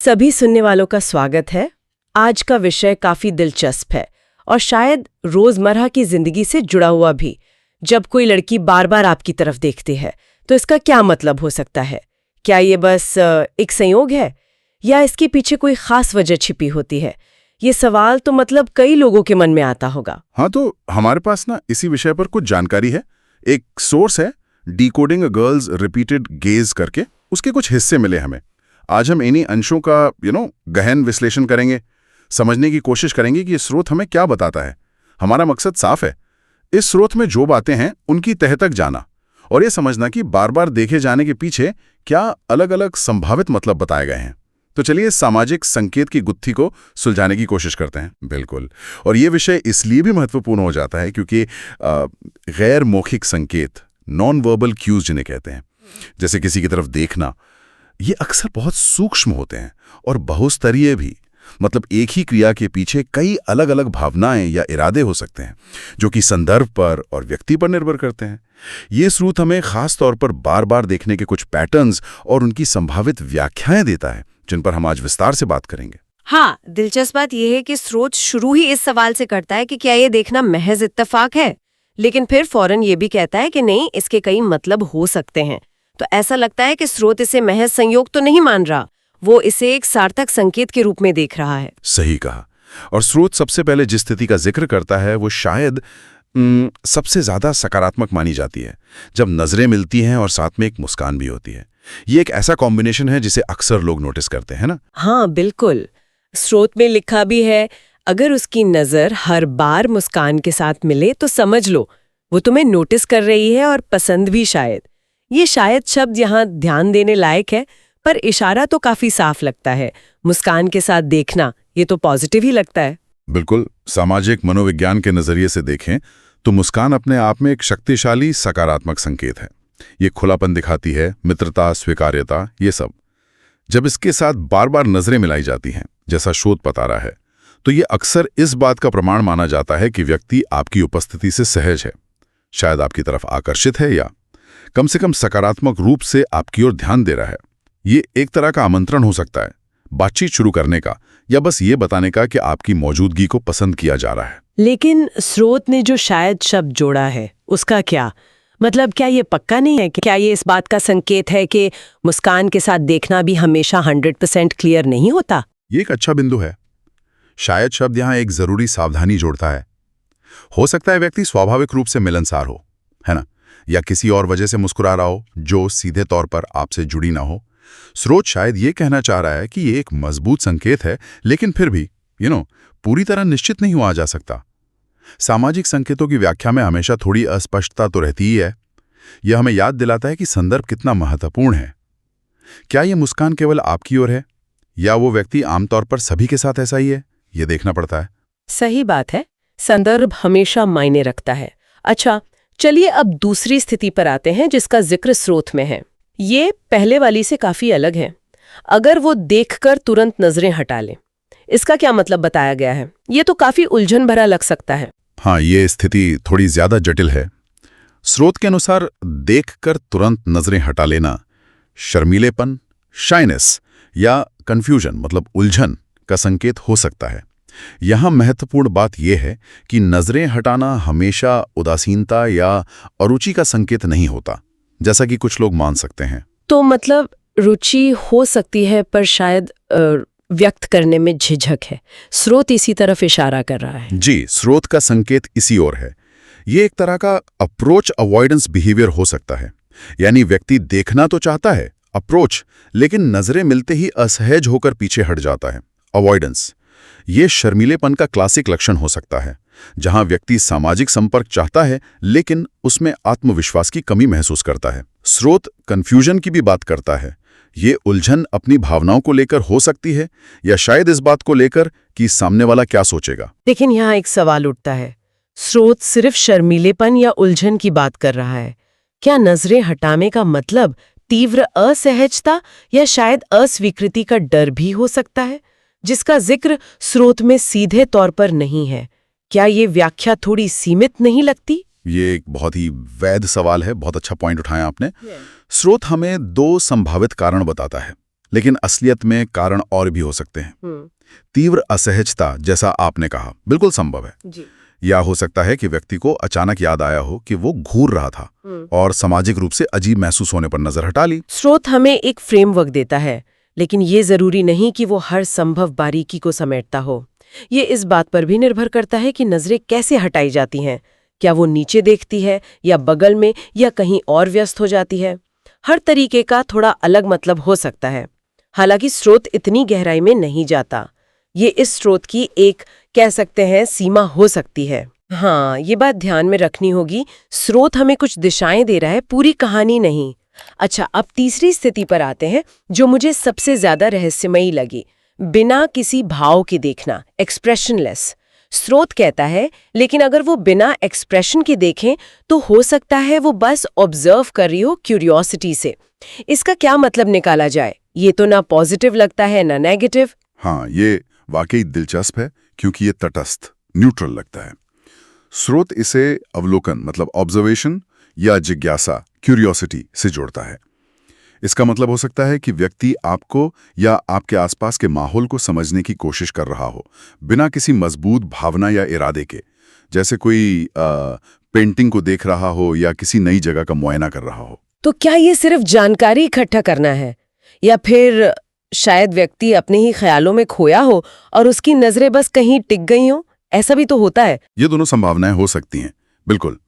सभी सुनने वालों का स्वागत है। आज का विषय काफी दिलचस्प है और शायद रोजमर्रा की जिंदगी से जुड़ा हुआ भी। जब कोई लड़की बार बार आपकी तरफ देखती है तो इसका क्या मतलब हो सकता है? क्या ये बस एक संयोग है या इसके पीछे कोई खास वजह छिपी होती है? ये सवाल तो मतलब कई लोगों के मन में आता होगा। हाँ, तो हमारे पास ना इसी विषय पर कुछ जानकारी है। एक सोर्स है डिकोडिंग अ गर्ल्स रिपीटेड गेज करके, उसके कुछ हिस्से मिले हमें। आज हम इन्हीं अंशों का गहन विश्लेषण करेंगे, समझने की कोशिश करेंगे कि ये स्रोत हमें क्या बताता है। हमारा मकसद साफ है, इस स्रोत में जो बातें हैं उनकी तह तक जाना और ये समझना कि बार बार देखे जाने के पीछे क्या अलग अलग संभावित मतलब बताए गए हैं। तो चलिए इस सामाजिक संकेत की गुत्थी को सुलझाने की कोशिश करते हैं। बिल्कुल, और ये विषय इसलिए भी महत्वपूर्ण हो जाता है क्योंकि गैर मौखिक संकेत, नॉन वर्बल क्यूज जिन्हें कहते हैं, जैसे किसी की तरफ देखना, ये अक्सर बहुत सूक्ष्म होते हैं और बहुस्तरीय भी। मतलब एक ही क्रिया के पीछे कई अलग अलग भावनाएं या इरादे हो सकते हैं जो कि संदर्भ पर और व्यक्ति पर निर्भर करते हैं। ये स्रोत हमें खास तौर पर बार बार देखने के कुछ पैटर्न्स और उनकी संभावित व्याख्याएं देता है, जिन पर हम आज विस्तार से बात करेंगे। हाँ, दिलचस्प बात यह है कि स्रोत शुरू ही इस सवाल से करता है कि क्या ये देखना महज इत्तेफाक है, लेकिन फिर फौरन ये भी कहता है कि नहीं, इसके कई मतलब हो सकते हैं। तो ऐसा लगता है कि स्रोत इसे महज संयोग तो नहीं मान रहा, वो इसे एक सार्थक संकेत के रूप में देख रहा है। सही कहा। और स्रोत सबसे पहले जिस स्थिति का जिक्र करता है वो शायद सबसे ज्यादा सकारात्मक मानी जाती है, जब नजरें मिलती हैं और साथ में एक मुस्कान भी होती है। ये एक ऐसा कॉम्बिनेशन है जिसे अक्सर लोग नोटिस करते हैं ना। हाँ बिल्कुल, स्रोत में लिखा भी है, अगर उसकी नजर हर बार मुस्कान के साथ मिले तो समझ लो वो तुम्हें नोटिस कर रही है और पसंद भी। शायद ये शायद शब्द यहाँ ध्यान देने लायक है, पर इशारा तो काफी साफ लगता है। मुस्कान के साथ देखना, ये तो पॉजिटिव ही लगता है। बिल्कुल, सामाजिक मनोविज्ञान के नजरिए से देखें तो मुस्कान अपने आप में एक शक्तिशाली सकारात्मक संकेत है। ये खुलापन दिखाती है, मित्रता, स्वीकार्यता, ये सब। जब इसके साथ बार बार नजरें मिलाई जाती हैं, जैसा शोध बता रहा है, तो ये अक्सर इस बात का प्रमाण माना जाता है कि व्यक्ति आपकी उपस्थिति से सहज है, शायद आपकी तरफ आकर्षित है या कम से कम सकारात्मक रूप से आपकी ओर ध्यान दे रहा है। ये एक तरह का आमंत्रण हो सकता है, बातचीत शुरू करने का, या बस ये बताने का कि आपकी मौजूदगी को पसंद किया जा रहा है। लेकिन स्रोत ने जो शायद शब्द जोड़ा है, उसका क्या मतलब? क्या ये पक्का नहीं है कि क्या ये इस बात का संकेत है कि मुस्कान के साथ देखना भी हमेशा 100% क्लियर नहीं होता? ये एक अच्छा बिंदु है। शायद शब्द यहाँ एक जरूरी सावधानी जोड़ता है। हो सकता है व्यक्ति स्वाभाविक रूप से मिलनसार हो, है ना, या किसी और वजह से मुस्कुरा रहा हो जो सीधे तौर पर आपसे जुड़ी ना हो। स्रोत शायद ये कहना चाह रहा है कि ये एक मजबूत संकेत है, लेकिन फिर भी पूरी तरह निश्चित नहीं हुआ जा सकता। सामाजिक संकेतों की व्याख्या में हमेशा थोड़ी अस्पष्टता तो रहती ही है। यह हमें याद दिलाता है कि संदर्भ कितना महत्वपूर्ण है। क्या ये मुस्कान केवल आपकी ओर है या वो व्यक्ति आमतौर पर सभी के साथ ऐसा ही है, ये देखना पड़ता है। सही बात है, संदर्भ हमेशा मायने रखता है। अच्छा, चलिए अब दूसरी स्थिति पर आते हैं जिसका जिक्र स्रोत में है। ये पहले वाली से काफी अलग है। अगर वो देखकर तुरंत नजरें हटा ले, इसका क्या मतलब बताया गया है? ये तो काफी उलझन भरा लग सकता है। हाँ, ये स्थिति थोड़ी ज्यादा जटिल है। स्रोत के अनुसार देखकर तुरंत नजरें हटा लेना शर्मीलेपन, शाइनेस या कंफ्यूजन मतलब उलझन का संकेत हो सकता है। यहाँ महत्वपूर्ण बात यह है कि नजरें हटाना हमेशा उदासीनता या अरुचि का संकेत नहीं होता, जैसा कि कुछ लोग मान सकते हैं। तो मतलब रुचि हो सकती है, पर शायद व्यक्त करने में झिझक है। स्रोत इसी तरफ इशारा कर रहा है। जी, स्रोत का संकेत इसी ओर है। ये एक तरह का अप्रोच अवॉइडेंस बिहेवियर हो सकता है। यानी व्यक्ति देखना तो चाहता है, अप्रोच, लेकिन नजरें मिलते ही असहज होकर पीछे हट जाता है, अवॉइडेंस। ये शर्मीलेपन का क्लासिक लक्षण हो सकता है, जहां व्यक्ति सामाजिक संपर्क चाहता है लेकिन उसमें आत्मविश्वास की कमी महसूस करता है। स्रोत कन्फ्यूजन की भी बात करता है। ये उलझन अपनी भावनाओं को लेकर हो सकती है या शायद इस बात को लेकर कि सामने वाला क्या सोचेगा। लेकिन यहाँ एक सवाल उठता है, स्रोत सिर्फ शर्मीलेपन या उलझन की बात कर रहा है। क्या नजरें हटाने का मतलब तीव्र असहजता या शायद अस्वीकृति का डर भी हो सकता है, जिसका जिक्र स्रोत में सीधे तौर पर नहीं है? क्या ये व्याख्या थोड़ी सीमित नहीं लगती? ये एक बहुत ही वैध सवाल है, बहुत अच्छा पॉइंट उठाया आपने। स्रोत हमें दो संभावित कारण बताता है। लेकिन असलियत में कारण और भी हो सकते हैं। तीव्र असहजता, जैसा आपने कहा, बिल्कुल संभव है। जी। या हो सकता है कि व्यक्ति को अचानक याद आया हो कि वो घूर रहा था और सामाजिक रूप से अजीब महसूस होने पर नजर हटा ली। स्रोत हमें एक फ्रेमवर्क देता है, लेकिन ये जरूरी नहीं कि वो हर संभव बारीकी को समेटता हो। ये इस बात पर भी निर्भर करता है कि नजरें कैसे हटाई जाती हैं। क्या वो नीचे देखती है या बगल में या कहीं और व्यस्त हो जाती है। हर तरीके का थोड़ा अलग मतलब हो सकता है। हालांकि स्रोत इतनी गहराई में नहीं जाता। ये इस स्रोत की एक, कह सकते हैं, सीमा हो सकती है। हाँ, ये बात ध्यान में रखनी होगी। स्रोत हमें कुछ दिशाएं दे रहा है, पूरी कहानी नहीं। अच्छा, अब तीसरी स्थिति पर आते हैं, जो मुझे सबसे ज्यादा रहस्यमयी लगी। बिना किसी भाव के देखना, एक्सप्रेशनलेस। स्रोत कहता है, लेकिन अगर वो बिना एक्सप्रेशन के देखें तो हो सकता है वो बस ऑब्जर्व कर रही हो क्यूरियोसिटी से। इसका क्या मतलब निकाला जाए? ये तो ना पॉजिटिव लगता है ना नेगेटिव। हाँ, ये वाकई दिलचस्प है क्योंकि ये तटस्थ, न्यूट्रल लगता है। स्रोत इसे अवलोकन मतलब ऑब्जर्वेशन या जिज्ञासा, क्यूरियोसिटी से जोड़ता है। इसका मतलब हो सकता है कि व्यक्ति आपको या आपके आसपास के माहौल को समझने की कोशिश कर रहा हो, बिना किसी मजबूत भावना या इरादे के। जैसे कोई पेंटिंग को देख रहा हो या किसी नई जगह का मुआयना कर रहा हो। तो क्या ये सिर्फ जानकारी इकट्ठा करना है, या फिर शायद व्यक्ति अपने ही ख्यालों में खोया हो और उसकी नजरें बस कहीं टिक गई हो? ऐसा भी तो होता है। ये दोनों संभावनाएं हो सकती हैं, बिल्कुल।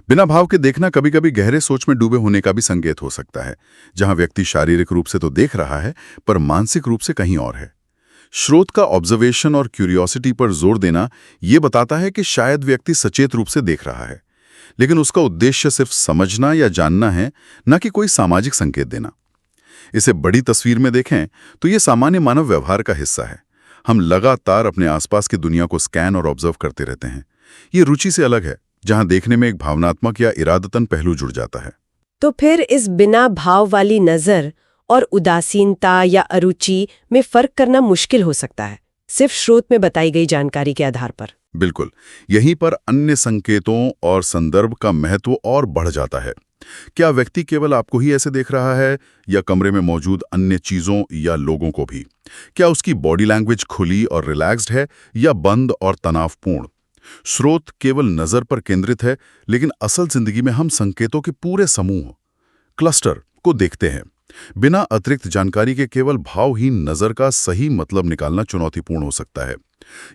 बिना भाव के देखना कभी कभी गहरे सोच में डूबे होने का भी संकेत हो सकता है, जहां व्यक्ति शारीरिक रूप से तो देख रहा है पर मानसिक रूप से कहीं और है। स्रोत का ऑब्जर्वेशन और क्यूरियोसिटी पर जोर देना ये बताता है कि शायद व्यक्ति सचेत रूप से देख रहा है, लेकिन उसका उद्देश्य सिर्फ समझना या जानना है, न कि कोई सामाजिक संकेत देना। इसे बड़ी तस्वीर में देखें तो ये सामान्य मानव व्यवहार का हिस्सा है। हम लगातार अपने आसपास की दुनिया को स्कैन और ऑब्जर्व करते रहते हैं। ये रुचि से अलग है, जहां देखने में एक भावनात्मक या इरादतन पहलू जुड़ जाता है। तो फिर इस बिना भाव वाली नजर और उदासीनता या अरुचि में फर्क करना मुश्किल हो सकता है, सिर्फ स्रोत में बताई गई जानकारी के आधार पर। बिल्कुल, यहीं पर अन्य संकेतों और संदर्भ का महत्व और बढ़ जाता है। क्या व्यक्ति केवल आपको ही ऐसे देख रहा है या कमरे में मौजूद अन्य चीजों या लोगों को भी? क्या उसकी बॉडी लैंग्वेज खुली और रिलैक्स्ड है या बंद और तनावपूर्ण? स्रोत केवल नजर पर केंद्रित है, लेकिन असल जिंदगी में हम संकेतों के पूरे समूह, क्लस्टर को देखते हैं। बिना अतिरिक्त जानकारी के केवल भावहीन नजर का सही मतलब निकालना चुनौतीपूर्ण हो सकता है।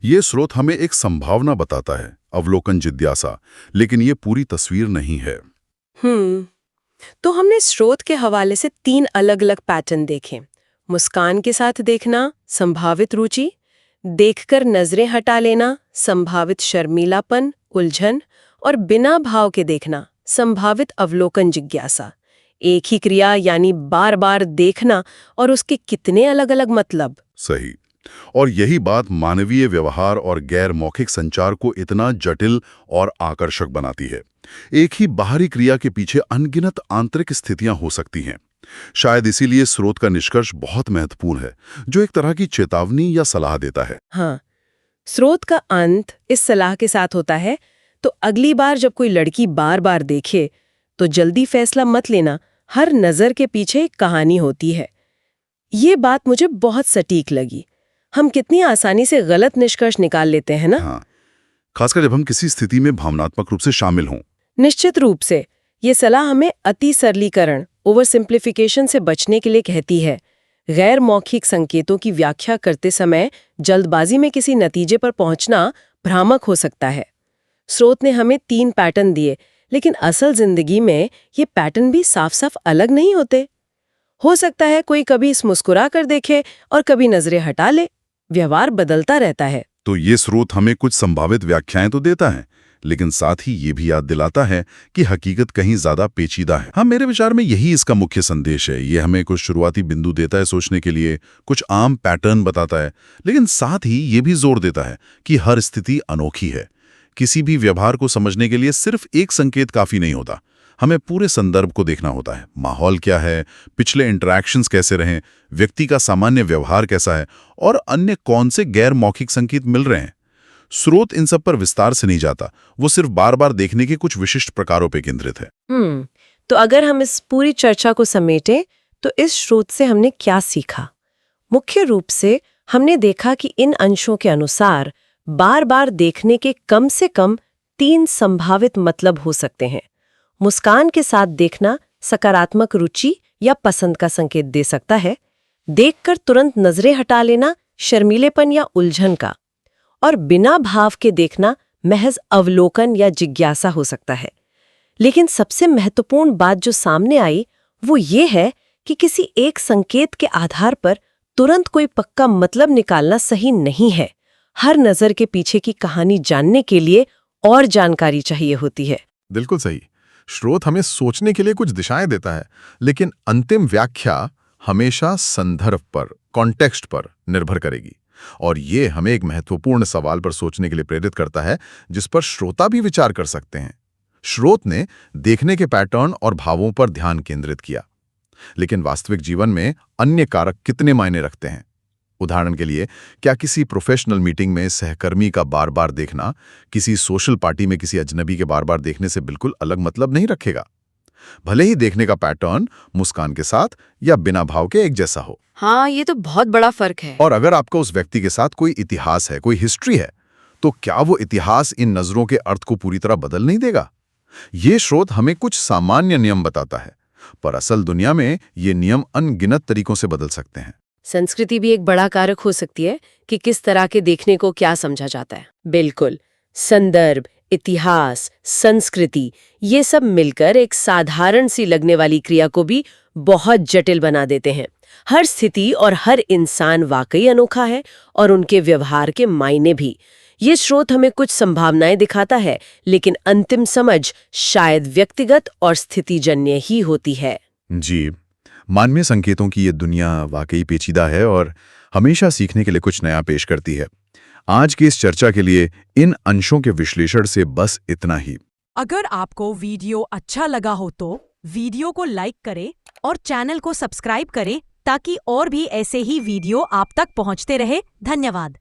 ये स्रोत हमें एक संभावना बताता है, अवलोकन, जिज्ञासा, लेकिन ये पूरी तस्वीर नहीं है। तो हमने स्रोत के हवाले से 3 अलग-अलग पैटर्न देखे। मुस्कान के साथ देखना, संभावित रुचि; देखकर नजरें हटा लेना, संभावित शर्मीलापन, उलझन; और बिना भाव के देखना, संभावित अवलोकन, जिज्ञासा। एक ही क्रिया यानी बार-बार देखना और उसके कितने अलग-अलग मतलब। सही। और यही बात मानवीय व्यवहार और गैर मौखिक संचार को इतना जटिल और आकर्षक बनाती है। एक ही बाहरी क्रिया के पीछे अनगिनत आंतरिक स्थितियां हो सकती हैं। शायद इसीलिए स्रोत का निष्कर्ष बहुत महत्वपूर्ण है, जो एक तरह की चेतावनी या सलाह देता है। हाँ, स्रोत का अंत इस सलाह के साथ होता है, तो अगली बार जब कोई लड़की बार-बार देखे तो जल्दी फैसला मत लेना, हर नजर के पीछे एक कहानी होती है। ये बात मुझे बहुत सटीक लगी। हम कितनी आसानी से गलत निष्कर्ष निकाल लेते हैं ना। हाँ, खासकर जब हम किसी स्थिति में भावनात्मक रूप से शामिल हों। निश्चित रूप से ये सलाह हमें अति सरलीकरण, ओवर सिंप्लीफिकेशन से बचने के लिए कहती है। गैर मौखिक संकेतों की व्याख्या करते समय जल्दबाजी में किसी नतीजे पर पहुंचना भ्रामक हो सकता है। स्रोत ने हमें 3 पैटर्न दिए, लेकिन असल जिंदगी में ये पैटर्न भी साफ साफ अलग नहीं होते। हो सकता है कोई कभी मुस्कुरा कर देखे और कभी नजरें हटा ले। व्यवहार बदलता रहता है। तो ये स्रोत हमें कुछ संभावित व्याख्याएं तो देता है, लेकिन साथ ही ये भी याद दिलाता है कि हकीकत कहीं ज्यादा पेचीदा है। हाँ, मेरे विचार में यही इसका मुख्य संदेश है। ये हमें कुछ शुरुआती बिंदु देता है सोचने के लिए, कुछ आम पैटर्न बताता है, लेकिन साथ ही ये भी जोर देता है कि हर स्थिति अनोखी है। किसी भी व्यवहार को समझने के लिए सिर्फ एक संकेत काफी नहीं होता, हमें पूरे संदर्भ को देखना होता है। माहौल क्या है, पिछले इंटरैक्शंस कैसे रहे, व्यक्ति का सामान्य व्यवहार कैसा है और अन्य कौन से गैर मौखिक संकेत मिल रहे हैं। स्रोत इन सब पर विस्तार से नहीं जाता, वो सिर्फ बार बार देखने के कुछ विशिष्ट प्रकारों पर केंद्रित है। तो अगर हम इस पूरी चर्चा को समेटें तो इस स्रोत से हमने क्या सीखा? मुख्य रूप से हमने देखा कि इन अंशों के अनुसार बार बार देखने के कम से कम 3 संभावित मतलब हो सकते हैं। मुस्कान के साथ देखना सकारात्मक रुचि या पसंद का संकेत दे सकता है, देखकर तुरंत नजरें हटा लेना शर्मीलेपन या उलझन का, और बिना भाव के देखना महज अवलोकन या जिज्ञासा हो सकता है। लेकिन सबसे महत्वपूर्ण बात जो सामने आई वो ये है कि किसी एक संकेत के आधार पर तुरंत कोई पक्का मतलब निकालना सही नहीं है। हर नजर के पीछे की कहानी जानने के लिए और जानकारी चाहिए होती है। बिल्कुल सही। स्रोत हमें सोचने के लिए कुछ दिशाएं देता है, लेकिन अंतिम व्याख्या हमेशा संदर्भ पर, कॉन्टेक्स्ट पर निर्भर करेगी। और ये हमें एक महत्वपूर्ण सवाल पर सोचने के लिए प्रेरित करता है, जिस पर श्रोता भी विचार कर सकते हैं। स्रोत ने देखने के पैटर्न और भावों पर ध्यान केंद्रित किया, लेकिन वास्तविक जीवन में अन्य कारक कितने मायने रखते हैं? उदाहरण के लिए, क्या किसी प्रोफेशनल मीटिंग में सहकर्मी का बार बार देखना किसी सोशल पार्टी में किसी अजनबी के बार बार देखने से बिल्कुल अलग मतलब नहीं रखेगा, भले ही देखने का पैटर्न मुस्कान के साथ या बिना भाव के एक जैसा हो? हाँ, ये तो बहुत बड़ा फर्क है। और अगर आपका उस व्यक्ति के साथ कोई इतिहास है, कोई हिस्ट्री है, तो क्या वो इतिहास इन नजरों के अर्थ को पूरी तरह बदल नहीं देगा? ये स्रोत हमें कुछ सामान्य नियम बताता है, पर असल दुनिया में ये नियम अनगिनत तरीकों से बदल सकते हैं। संस्कृति भी एक बड़ा कारक हो सकती है कि किस तरह के देखने को क्या समझा जाता है। बिल्कुल, संदर्भ, इतिहास, संस्कृति, ये सब मिलकर एक साधारण सी लगने वाली क्रिया को भी बहुत जटिल बना देते हैं। हर स्थिति और हर इंसान वाकई अनोखा है, और उनके व्यवहार के मायने भी। ये स्रोत हमें कुछ संभावनाएं दिखाता है, लेकिन अंतिम समझ शायद व्यक्तिगत और स्थितिजन्य ही होती है। जी, मानवीय संकेतों की ये दुनिया वाकई पेचीदा है और हमेशा सीखने के लिए कुछ नया पेश करती है। आज की इस चर्चा के लिए इन अंशों के विश्लेषण से बस इतना ही। अगर आपको वीडियो अच्छा लगा हो तो वीडियो को लाइक करें और चैनल को सब्सक्राइब करें, ताकि और भी ऐसे ही वीडियो आप तक पहुंचते रहे। धन्यवाद।